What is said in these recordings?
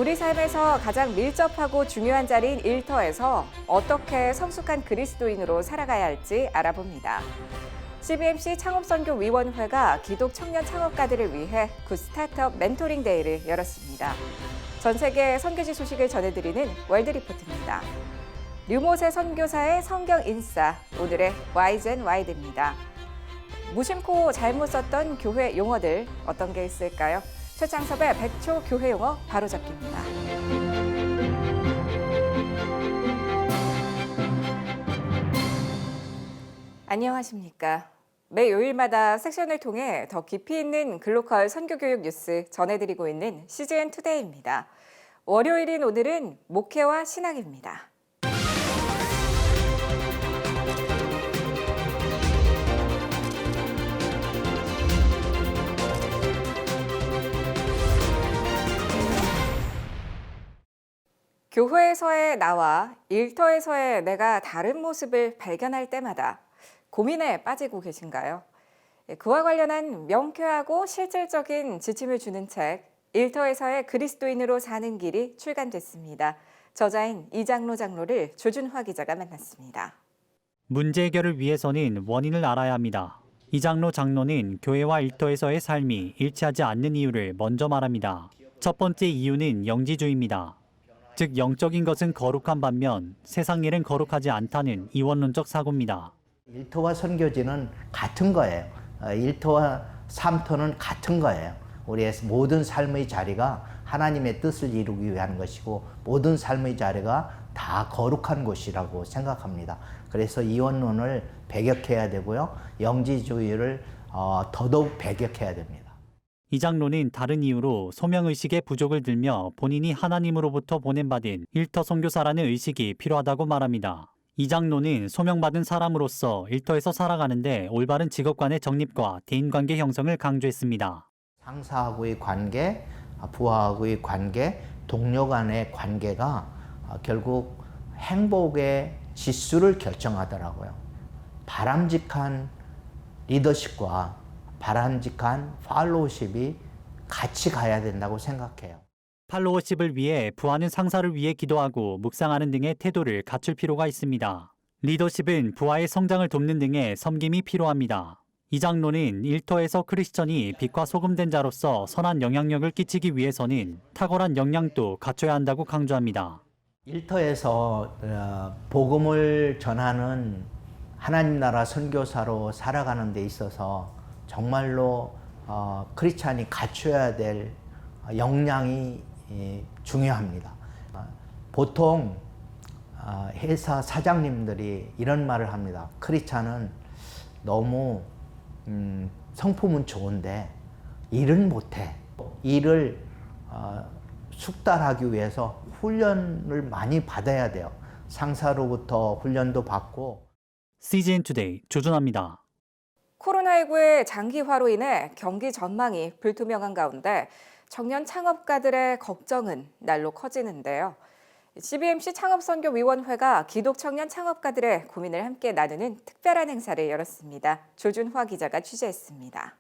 우리 삶에서 가장 밀접하고 중요한 자리인 일터에서 어떻게 성숙한 그리스도인으로 살아가야 할지 알아봅니다. CBMC 창업선교위원회가 기독 청년 창업가들을 위해 굿스타트업 멘토링 데이를 열었습니다. 전 세계 선교지 소식을 전해드리는 월드리포트입니다. 류모세 선교사의 성경 인싸, 오늘의 와이젠 와이드입니다. 무심코 잘못 썼던 교회 용어들 어떤 게 있을까요? 최창섭의 100초 교회 용어 바로잡기입니다. 안녕하십니까? 매 요일마다 섹션을 통해 더 깊이 있는 글로컬 선교교육 뉴스 전해드리고 있는 CGN 투데이입니다. 월요일인 오늘은 목회와 신앙입니다. 교회에서의 나와 일터에서의 내가 다른 모습을 발견할 때마다 고민에 빠지고 계신가요? 그와 관련한 명쾌하고 실질적인 지침을 주는 책, 일터에서의 그리스도인으로 사는 길이 출간됐습니다. 저자인 이장로 장로를 조준화 기자가 만났습니다. 문제 해결을 위해서는 원인을 알아야 합니다. 이장로 장로는 교회와 일터에서의 삶이 일치하지 않는 이유를 먼저 말합니다. 첫 번째 이유는 영지주의입니다. 즉 영적인 것은 거룩한 반면 세상 일은 거룩하지 않다는 이원론적 사고입니다. 일터와 선교지는 같은 거예요. 일터와 삶터는 같은 거예요. 우리의 모든 삶의 자리가 하나님의 뜻을 이루기 위한 것이고 모든 삶의 자리가 다 거룩한 곳이라고 생각합니다. 그래서 이원론을 배격해야 되고요. 영지주의를 더더욱 배격해야 됩니다. 이 장로는 다른 이유로 소명의식의 부족을 들며 본인이 하나님으로부터 보냄받은 일터 선교사라는 의식이 필요하다고 말합니다. 이 장로는 소명받은 사람으로서 일터에서 살아가는데 올바른 직업관의 정립과 대인관계 형성을 강조했습니다. 상사하고의 관계, 부하하고의 관계, 동료 간의 관계가 결국 행복의 지수를 결정하더라고요. 바람직한 리더십과 바람직한 팔로우십이 같이 가야 된다고 생각해요. 팔로워십을 위해 부하는 상사를 위해 기도하고 묵상하는 등의 태도를 갖출 필요가 있습니다. 리더십은 부하의 성장을 돕는 등의 섬김이 필요합니다. 이 장로는 일터에서 크리스천이 빛과 소금된 자로서 선한 영향력을 끼치기 위해서는 탁월한 역량도 갖춰야 한다고 강조합니다. 일터에서 복음을 전하는 하나님 나라 선교사로 살아가는 데 있어서 정말로 크리스찬이 갖춰야 될 역량이 중요합니다. 보통 회사 사장님들이 이런 말을 합니다. 크리스찬은 너무 성품은 좋은데 일은 못해. 일을 숙달하기 위해서 훈련을 많이 받아야 돼요. 상사로부터 훈련도 받고. CGN 투데이 조준합니다. 코로나19의 장기화로 인해 경기 전망이 불투명한 가운데 청년 창업가들의 걱정은 날로 커지는데요. CBMC 창업선교위원회가 기독 청년 창업가들의 고민을 함께 나누는 특별한 행사를 열었습니다. 조준화 기자가 취재했습니다.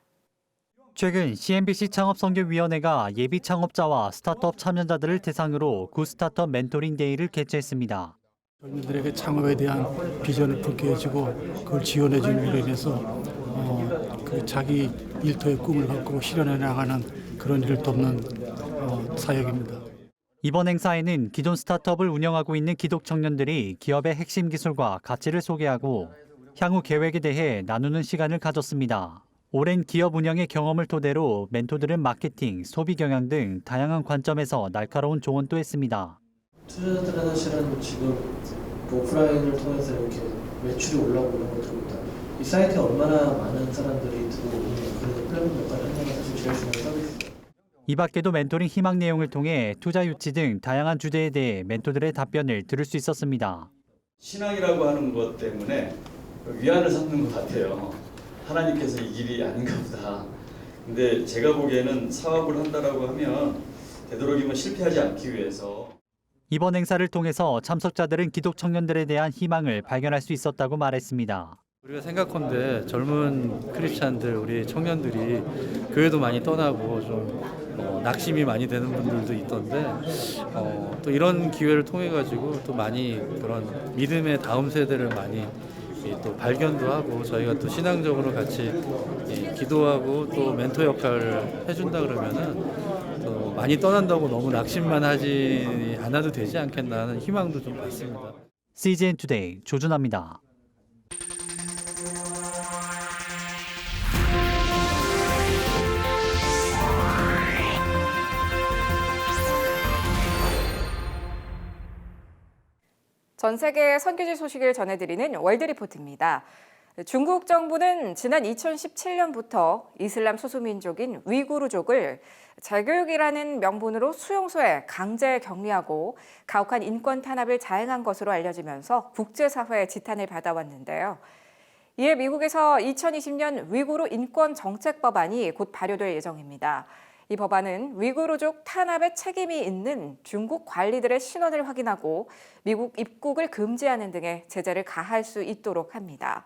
최근 CNBC 창업선교위원회가 예비 창업자와 스타트업 참여자들을 대상으로 굿스타트업 멘토링 데이를 개최했습니다. 젊은들에게 창업에 대한 비전을 불케해주고 그걸 지원해주는 일에 대해서 그 자기 일터의 꿈을 갖고 실현해 나가는 그런 일을 돕는 사역입니다. 이번 행사에는 기존 스타트업을 운영하고 있는 기독 청년들이 기업의 핵심 기술과 가치를 소개하고 향후 계획에 대해 나누는 시간을 가졌습니다. 오랜 기업 운영의 경험을 토대로 멘토들은 마케팅, 소비 경영 등 다양한 관점에서 날카로운 조언도 했습니다. 투자자들은 사실은 지금 오프라인을 통해서 이렇게 매출이 올라오고 이런 것들을 보다 이 사이트에 얼마나 많은 사람들이 들어오는 그런 플랫폼 역할을 하는 게 사실 제일 중요한 서비스예요. 이 밖에도 멘토링 희망 내용을 통해 투자 유치 등 다양한 주제에 대해 멘토들의 답변을 들을 수 있었습니다. 신앙이라고 하는 것 때문에 위안을 삼는 것 같아요. 하나님께서 이 길이 아닌가 보다. 근데 제가 보기에는 사업을 한다라고 하면 되도록이면 실패하지 않기 위해서 이번 행사를 통해서 참석자들은 기독 청년들에 대한 희망을 발견할 수 있었다고 말했습니다. 우리가 생각컨대 젊은 크리스찬들, 우리 청년들이 교회도 많이 떠나고 좀 낙심이 많이 되는 분들도 있던데 또 이런 기회를 통해 가지고 또 많이 그런 믿음의 다음 세대를 많이 또 발견도 하고 저희가 또 신앙적으로 같이 기도하고 또 멘토 역할을 해준다 그러면은 또 많이 떠난다고 너무 낙심만 하지 않아도 되지 않겠나 하는 희망도 좀 갖습니다. CGN 투데이 조준합니다. 전 세계 선교지 소식을 전해드리는 월드리포트입니다. 중국 정부는 지난 2017년부터 이슬람 소수민족인 위구르족을 재교육이라는 명분으로 수용소에 강제 격리하고 가혹한 인권 탄압을 자행한 것으로 알려지면서 국제사회의 지탄을 받아왔는데요. 이에 미국에서 2020년 위구르 인권 정책 법안이 곧 발효될 예정입니다. 이 법안은 위구르족 탄압에 책임이 있는 중국 관리들의 신원을 확인하고 미국 입국을 금지하는 등의 제재를 가할 수 있도록 합니다.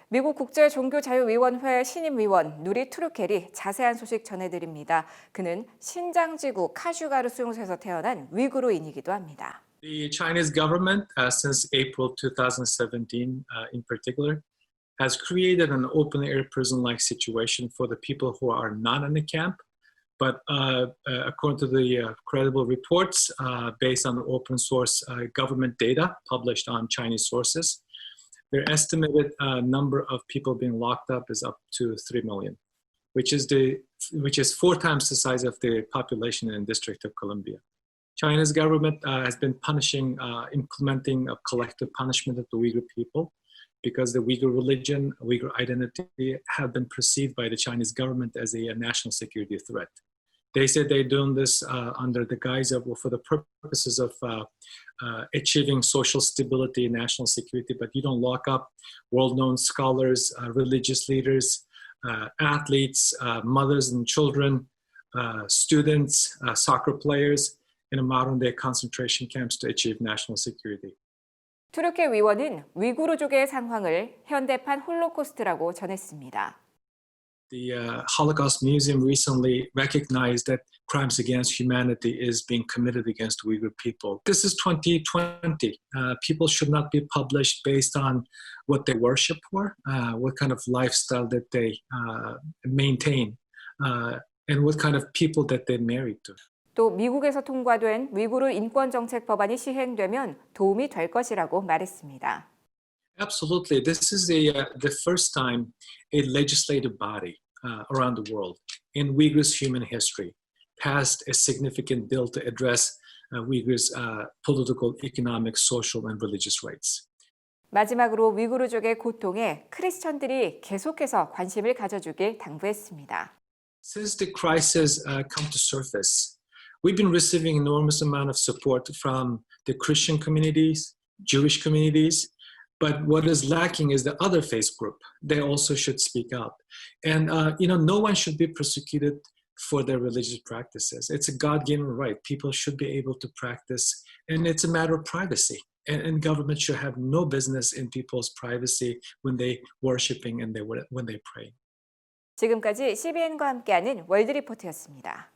미국 국제종교자유위원회 신임위원 누리 트루켈이 자세한 소식 전해드립니다. 그는 신장지구 카슈가르 수용소에서 태어난 위구르인이기도 합니다. The Chinese government, since April 2017 in particular, has created an open-air prison-like situation for the people who are not in the camp. But according to the credible reports based on open source government data published on Chinese sources, their estimated number of people being locked up is up to 3 million, which is 4 times the size of the population in the District of Columbia. China's government has been implementing a collective punishment of the Uyghur people because the Uyghur religion, Uyghur identity have been perceived by the Chinese government as a national security threat. They said they're doing this under the guise of, for the purposes of achieving social stability and national security, but you don't lock up world-known scholars, religious leaders, athletes, mothers and children, students, soccer players in a modern-day concentration camps to achieve national security. 트루켈 위원은 위구르족의 상황을 현대판 홀로코스트라고 전했습니다. The Holocaust Museum recently recognized that crimes against humanity is being committed against Uyghur people. This is 2020. People should not be published based on what they worship for, what kind of lifestyle that they maintain, and what kind of people that they're married to. 또 미국에서 통과된 위구르 인권정책 법안이 시행되면 도움이 될 것이라고 말했습니다. Absolutely. This is the first time a legislative body around the world in Uyghurs' human history passed a significant bill to address Uyghurs' political, economic, social, and religious rights. 마지막으로 위구르족의 고통에 크리스천들이 계속해서 관심을 가져주길 당부했습니다. Since the crisis come to surface, we've been receiving enormous amount of support from the Christian communities, Jewish communities, but what is lacking is the other faith group. They also should speak out. And no one should be persecuted for their religious practices. It's a God-given right. People should be able to practice, and it's a matter of privacy. And government should have no business in people's privacy when they worshiping and when they pray. 지금까지 CBN과 함께하는 월드리포트였습니다.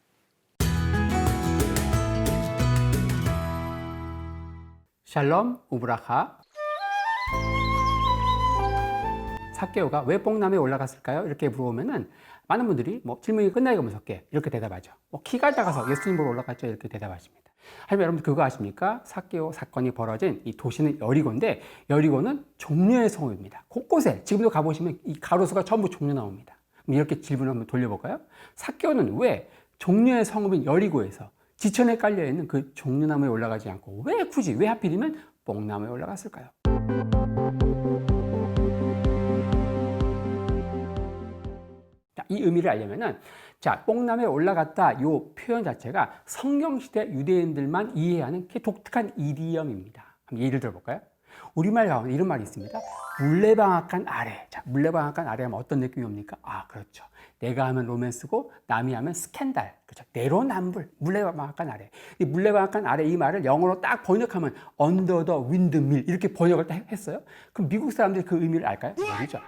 샬롬 우브라카. 삭개오가 왜 뽕나무에 올라갔을까요? 이렇게 물어보면은 많은 분들이 질문이 끝나기가 무섭게 이렇게 대답하죠. 키가 작아서 예수님 보러 올라갔죠. 이렇게 대답하십니다. 하지만 여러분 그거 아십니까? 삭개오 사건이 벌어진 이 도시는 여리고인데 여리고는 종려의 성읍입니다. 곳곳에 지금도 가보시면 이 가로수가 전부 종려 나옵니다. 이렇게 질문을 한번 돌려볼까요? 삭개오는 왜 종려의 성읍인 여리고에서 지천에 깔려있는 그 종려나무에 올라가지 않고 왜 하필이면 뽕나무에 올라갔을까요? 이 의미를 알려면은 뽕나무에 올라갔다 이 표현 자체가 성경시대 유대인들만 이해하는 독특한 이디엄입니다. 한번 예를 들어볼까요? 우리말 가운데 이런 말이 있습니다. 물레방앗간 아래. 물레방앗간 아래 하면 어떤 느낌이 옵니까? 그렇죠. 내가 하면 로맨스고 남이 하면 스캔들. 그렇죠. 내로남불, 물레방앗간 아래. 이 물레방앗간 아래 이 말을 영어로 딱 번역하면 under the windmill 이렇게 번역을 딱 했어요. 그럼 미국 사람들이 그 의미를 알까요? 모르죠.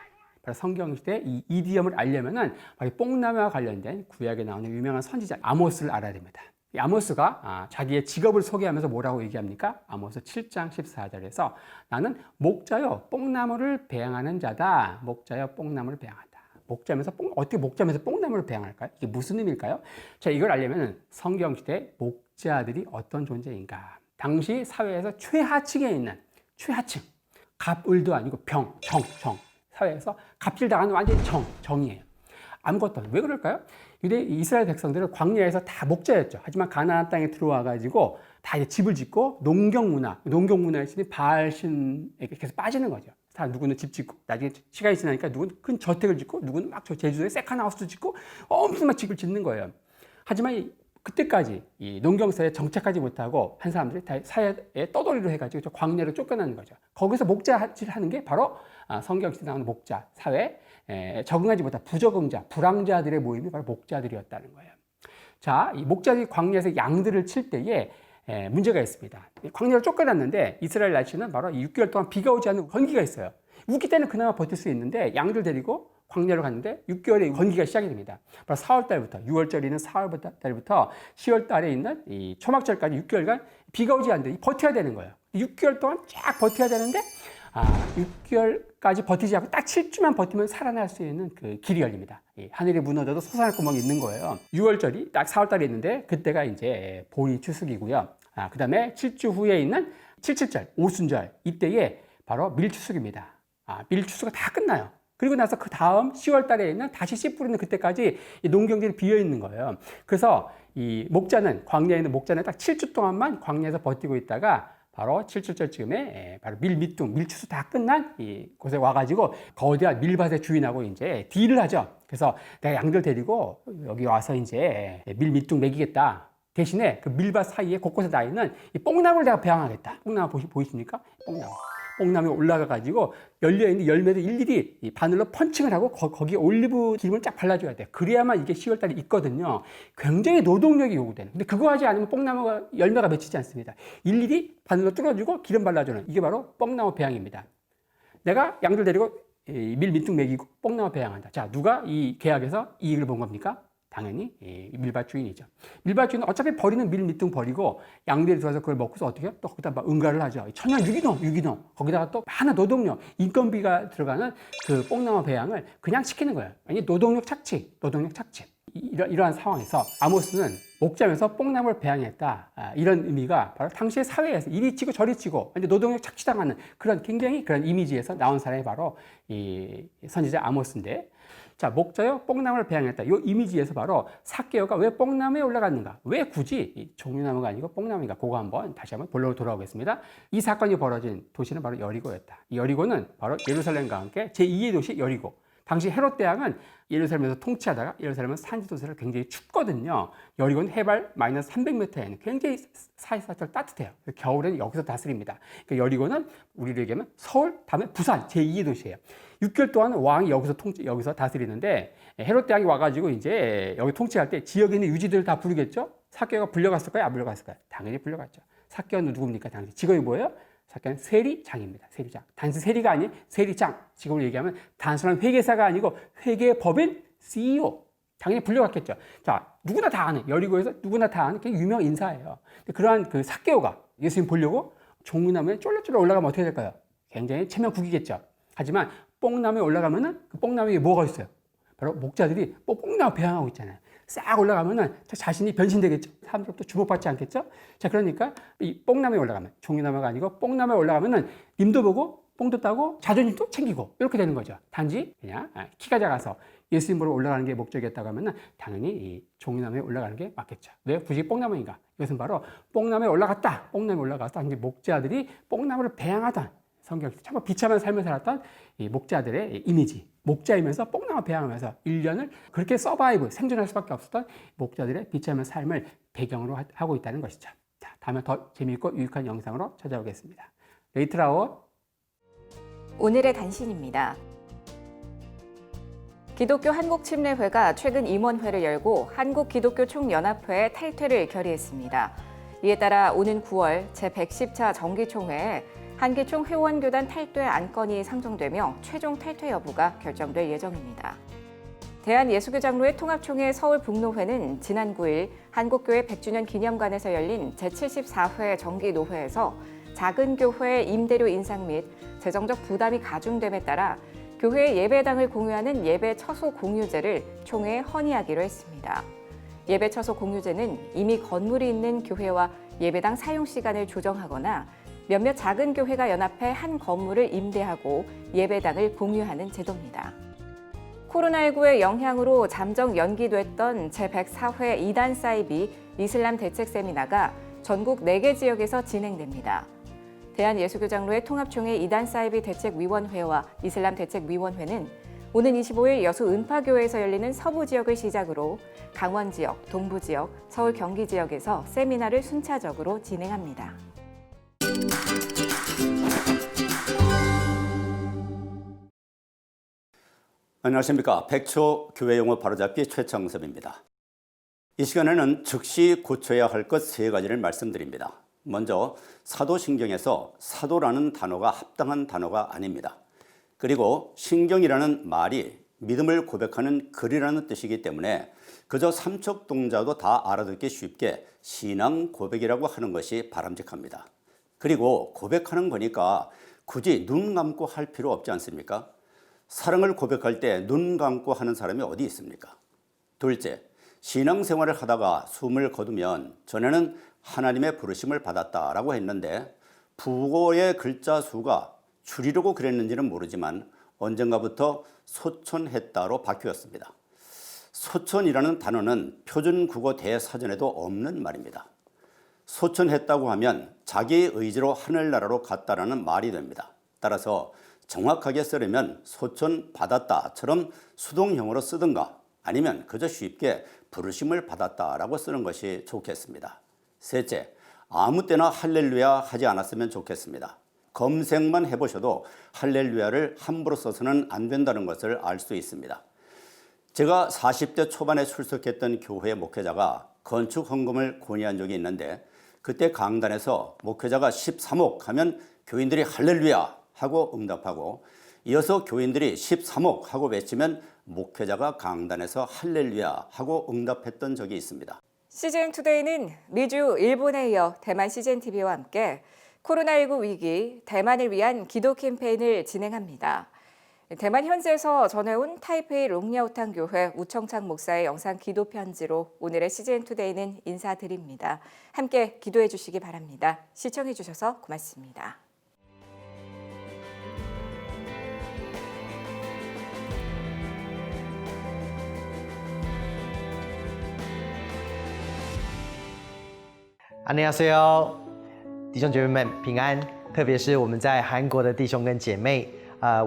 바로 성경시대 이 이디엄을 알려면은 바로 뽕나무와 관련된 구약에 나오는 유명한 선지자 아모스를 알아야 됩니다. 이 아모스가 자기의 직업을 소개하면서 뭐라고 얘기합니까? 아모스 7장 14절에서 나는 목자요 뽕나무를 배양하는 자다. 목자요 뽕나무를 배양한다. 목자면서 어떻게 목자면서 뽕나무를 배양할까요? 이게 무슨 의미일까요? 자, 이걸 알려면 성경시대 목자들이 어떤 존재인가? 당시 사회에서 최하층에 있는 최하층, 갑을도 아니고 정. 사회에서 갑질당하는 완전히 정이에요. 아무것도. 왜 그럴까요? 유대 이스라엘 백성들은 광야에서 다 목자였죠. 하지만 가나안 땅에 들어와 가지고 다 이제 집을 짓고 농경 문화의 신인 바알신에게 계속 빠지는 거죠. 다 누구는 집 짓고 나중에 시간이 지나니까 누구는 큰 저택을 짓고 누구는 막 저 제주도에 세컨하우스도 짓고 엄청난 집을 짓는 거예요. 하지만 그때까지 이 농경사에 정착하지 못하고 한 사람들이 다 사회에 떠돌이로 해가지고 저 광야로 쫓겨나는 거죠. 거기서 목자질을 하는 게 바로 성경시대 나오는 목자 사회 적응하지 못한 부적응자, 불황자들의 모임이 바로 목자들이었다는 거예요. 자, 이 목자들이 광야에서 양들을 칠 때에 문제가 있습니다. 광야로 쫓겨났는데 이스라엘 날씨는 바로 6개월 동안 비가 오지 않는 건기가 있어요. 우기 때는 그나마 버틸 수 있는데 양들 데리고 광야로 갔는데 6개월에 건기가 시작이 됩니다. 바로 4월 달부터 6월절이는 4월 달부터 10월 달에 있는 이 초막절까지 6개월간 비가 오지 않는데 버텨야 되는 거예요. 6개월 동안 쫙 버텨야 되는데 6개월까지 버티지 않고 딱 7주만 버티면 살아날 수 있는 그 길이 열립니다. 하늘이 무너져도 솟아날 구멍이 있는 거예요. 6월절이 딱 4월 달에 있는데 그때가 이제 보리 추수기고요. 그 다음에 7주 후에 있는 77절, 오순절 이때에 바로 밀추수기입니다. 밀추수가 다 끝나요. 그리고 나서 그 다음 10월 달에 있는 다시 씨 뿌리는 그때까지 이 농경들이 비어 있는 거예요. 그래서 이 목자는 광야에 있는 목자는 딱 7주 동안만 광야에서 버티고 있다가 바로 77절쯤에 바로 밀추수 다 끝난 이 곳에 와가지고 거대한 밀밭의 주인하고 이제 딜을 하죠. 그래서 내가 양들 데리고 여기 와서 이제 밀밑둥 먹이겠다. 대신에 그 밀밭 사이에 곳곳에 나 있는 이 뽕나무를 내가 배양하겠다. 뽕나무 보이십니까? 뽕나무에 올라가가지고 열려있는 열매를 일일이 이 바늘로 펀칭을 하고 거기에 올리브 기름을 쫙 발라줘야 돼. 그래야만 이게 10월달에 있거든요. 굉장히 노동력이 요구되는. 근데 그거 하지 않으면 뽕나무가 열매가 맺히지 않습니다. 일일이 바늘로 뚫어주고 기름 발라주는 이게 바로 뽕나무 배양입니다. 내가 양들 데리고 밀밑둥 먹이고 뽕나무 배양한다. 자, 누가 이 계약에서 이익을 본 겁니까? 당연히 밀밭 주인이죠. 밀밭 주인은 어차피 버리는 밀밑둥 버리고 양들이 들어와서 그걸 먹고서 어떻게 해요? 또 거기다 막 응가를 하죠. 천연 유기농. 거기다가 또 많은 노동력, 인건비가 들어가는 그 뽕나무 배양을 그냥 시키는 거예요. 아니 노동력 착취. 이러한 상황에서 아모스는 목자면서 뽕나무를 배양했다. 이런 의미가 바로 당시의 사회에서 이리 치고 저리 치고 노동력 착취당하는 그런 굉장히 그런 이미지에서 나온 사람이 바로 이 선지자 아모스인데, 자, 목자요 뽕나무를 배양했다. 이 이미지에서 바로 삭개오가 왜 뽕나무에 올라갔는가? 왜 굳이 이 종려나무가 아니고 뽕나무인가? 그거 다시 한번 본론으로 돌아오겠습니다. 이 사건이 벌어진 도시는 바로 여리고였다. 이 여리고는 바로 예루살렘과 함께 제2의 도시 여리고. 당시 헤롯 대왕은 예루살렘에서 통치하다가 예루살렘은 산지도시를 굉장히 춥거든요. 여리고는 해발 마이너스 300m에 있는 굉장히 사시사철 따뜻해요. 겨울에는 여기서 다스립니다. 그러니까 여리고는 우리로 얘기하면 서울, 다음에 부산 제2의 도시예요. 6개월 동안 왕이 여기서 다스리는데 헤롯 대왕이 와가지고 이제 여기 통치할 때 지역에 있는 유지들을 다 부르겠죠? 삭개오가 불려갔을까요? 안 불려갔을까요? 당연히 불려갔죠. 삭개오는 누굽니까? 당시 직업이 뭐예요? 삭개오는 세리장입니다. 세리장. 단순 세리가 아닌 세리장. 직업을 얘기하면 단순한 회계사가 아니고 회계법인 CEO. 당연히 불려갔겠죠. 자, 누구나 다 아는, 여리고에서 누구나 다 아는 유명 인사예요. 그러한 그 삭개오가 예수님 보려고 종려나무에 쫄라쫄라 올라가면 어떻게 될까요? 굉장히 체면국이겠죠. 하지만 뽕나무에 올라가면은 그 뽕나무에 뭐가 있어요? 바로 목자들이 뽕나무 배양하고 있잖아요. 싹 올라가면은 자신이 변신되겠죠. 사람들부터 주목받지 않겠죠. 자, 그러니까 이 뽕나무에 올라가면, 종려나무가 아니고 뽕나무에 올라가면은 님도 보고 뽕도 따고 자존심도 챙기고 이렇게 되는 거죠. 단지 그냥 키가 작아서 예수님 보러 올라가는 게 목적이었다고 하면은 당연히 이 종려나무에 올라가는 게 맞겠죠. 왜 굳이 뽕나무인가? 이것은 바로 뽕나무에 올라갔다. 뽕나무에 올라가서 이제 목자들이 뽕나무를 배양하던 성경에서 참 비참한 삶을 살았던 이 목자들의 이미지, 목자이면서 뽕나무 배양하면서 1년을 그렇게 생존할 수밖에 없었던 목자들의 비참한 삶을 배경으로 하고 있다는 것이죠. 자, 다음에 더 재미있고 유익한 영상으로 찾아오겠습니다. 레이트라웃. 오늘의 단신입니다. 기독교 한국침례회가 최근 임원회를 열고 한국기독교총연합회의 탈퇴를 결의했습니다. 이에 따라 오는 9월 제110차 정기총회에 한기총 회원교단 탈퇴 안건이 상정되며 최종 탈퇴 여부가 결정될 예정입니다. 대한예수교장로회 통합총회 서울북노회는 지난 9일 한국교회 100주년 기념관에서 열린 제74회 정기노회에서 작은 교회 임대료 인상 및 재정적 부담이 가중됨에 따라 교회의 예배당을 공유하는 예배 처소 공유제를 총회에 헌의하기로 했습니다. 예배 처소 공유제는 이미 건물이 있는 교회와 예배당 사용 시간을 조정하거나 몇몇 작은 교회가 연합해 한 건물을 임대하고 예배당을 공유하는 제도입니다. 코로나19의 영향으로 잠정 연기됐던 제104회 이단 사이비 이슬람 대책 세미나가 전국 4개 지역에서 진행됩니다. 대한예수교장로회 통합총회 이단 사이비 대책위원회와 이슬람 대책위원회는 오는 25일 여수 은파교회에서 열리는 서부 지역을 시작으로 강원 지역, 동부 지역, 서울 경기 지역에서 세미나를 순차적으로 진행합니다. 안녕하십니까. 백초 교회용어 바로잡기 최창섭입니다. 이 시간에는 즉시 고쳐야 할 것 3가지를 말씀드립니다. 먼저 사도신경에서 사도라는 단어가 합당한 단어가 아닙니다. 그리고 신경이라는 말이 믿음을 고백하는 글이라는 뜻이기 때문에 그저 삼척 동자도 다 알아듣기 쉽게 신앙 고백이라고 하는 것이 바람직합니다. 그리고 고백하는 거니까 굳이 눈 감고 할 필요 없지 않습니까? 사랑을 고백할 때 눈 감고 하는 사람이 어디 있습니까? 둘째, 신앙생활을 하다가 숨을 거두면 전에는 하나님의 부르심을 받았다라고 했는데 부고의 글자 수가 줄이려고 그랬는지는 모르지만 언젠가부터 소천했다로 바뀌었습니다. 소천이라는 단어는 표준국어 대사전에도 없는 말입니다. 소천했다고 하면 자기의 의지로 하늘나라로 갔다라는 말이 됩니다. 따라서 정확하게 쓰려면 소천받았다처럼 수동형으로 쓰든가 아니면 그저 쉽게 부르심을 받았다라고 쓰는 것이 좋겠습니다. 셋째, 아무 때나 할렐루야 하지 않았으면 좋겠습니다. 검색만 해보셔도 할렐루야를 함부로 써서는 안 된다는 것을 알 수 있습니다. 제가 40대 초반에 출석했던 교회 목회자가 건축 헌금을 건의한 적이 있는데 그때 강단에서 목회자가 13억 하면 교인들이 할렐루야 하고 응답하고 이어서 교인들이 13억 하고 외치면 목회자가 강단에서 할렐루야 하고 응답했던 적이 있습니다. CGN투데이는 미주, 일본에 이어 대만 CGNTV와 함께 코로나19 위기, 대만을 위한 기도 캠페인을 진행합니다. 대만 현지에서 전해온 타이페이 롱야오탕 교회 우청창 목사의 영상 기도 편지로 오늘의 CGN투데이는 인사드립니다. 함께 기도해 주시기 바랍니다. 시청해 주셔서 고맙습니다. 안녕하세요，弟兄姐妹们平安。特别是我们在韩国的弟兄跟姐妹，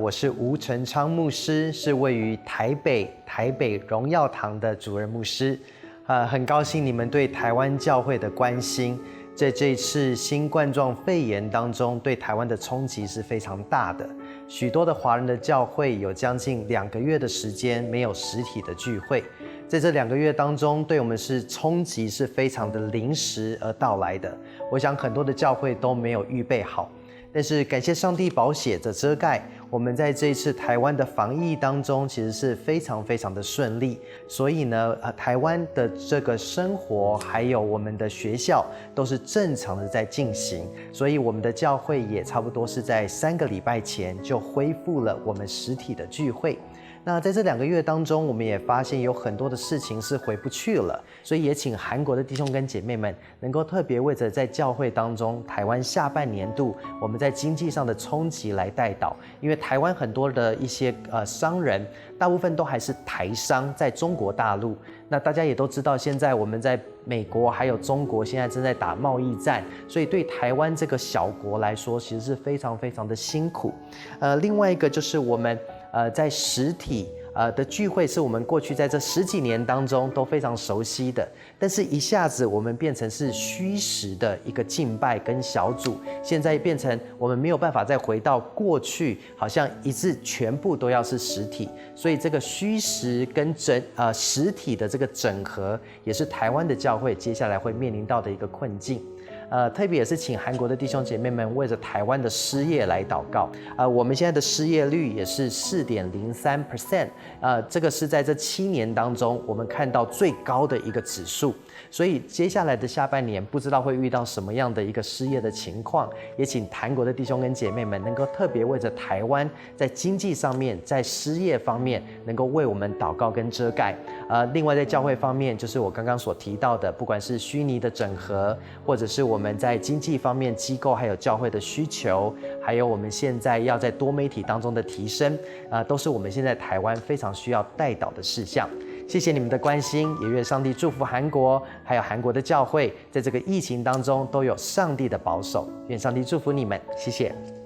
我是吴成昌牧师，是位于台北荣耀堂的主任牧师。很高兴你们对台湾教会的关心，在这一次新冠状肺炎当中，对台湾的冲击是非常大的。许多的华人的教会有将近2个月的时间没有实体的聚会。在这2个月当中，对我们是冲击是非常的临时而到来的。我想很多的教会都没有预备好，但是感谢上帝宝血的遮盖，我们在这一次台湾的防疫当中，其实是非常的顺利。所以呢，台湾的这个生活还有我们的学校都是正常的在进行，所以我们的教会也差不多是在3个礼拜前就恢复了我们实体的聚会。那在这2个月当中，我们也发现有很多的事情是回不去了，所以也请韩国的弟兄跟姐妹们能够特别为着在教会当中台湾下半年度我们在经济上的冲击来代祷，因为台湾很多的一些商人，大部分都还是台商在中国大陆。那大家也都知道，现在我们在美国还有中国现在正在打贸易战，所以对台湾这个小国来说，其实是非常的辛苦。另外一个就是我们在实体的聚会是我们过去在这10几年当中都非常熟悉的，但是一下子我们变成是虚实的一个敬拜跟小组，现在变成我们没有办法再回到过去，好像一致全部都要是实体，所以这个虚实跟实体的这个整合，也是台湾的教会接下来会面临到的一个困境。特别也是请韩国的弟兄姐妹们为着台湾的失业来祷告。我们现在的失业率也是4.03%，这个是在这7年当中我们看到最高的一个指数。所以接下来的下半年不知道会遇到什么样的一个失业的情况，也请韩国的弟兄跟姐妹们能够特别为着台湾在经济上面、在失业方面能够为我们祷告跟遮盖。另外在教会方面，就是我刚刚所提到的，不管是虚拟的整合，或者是我们在经济方面机构还有教会的需求，还有我们现在要在多媒体当中的提升，都是我们现在台湾非常需要代祷的事项。谢谢你们的关心，也愿上帝祝福韩国，还有韩国的教会，在这个疫情当中都有上帝的保守。愿上帝祝福你们，谢谢。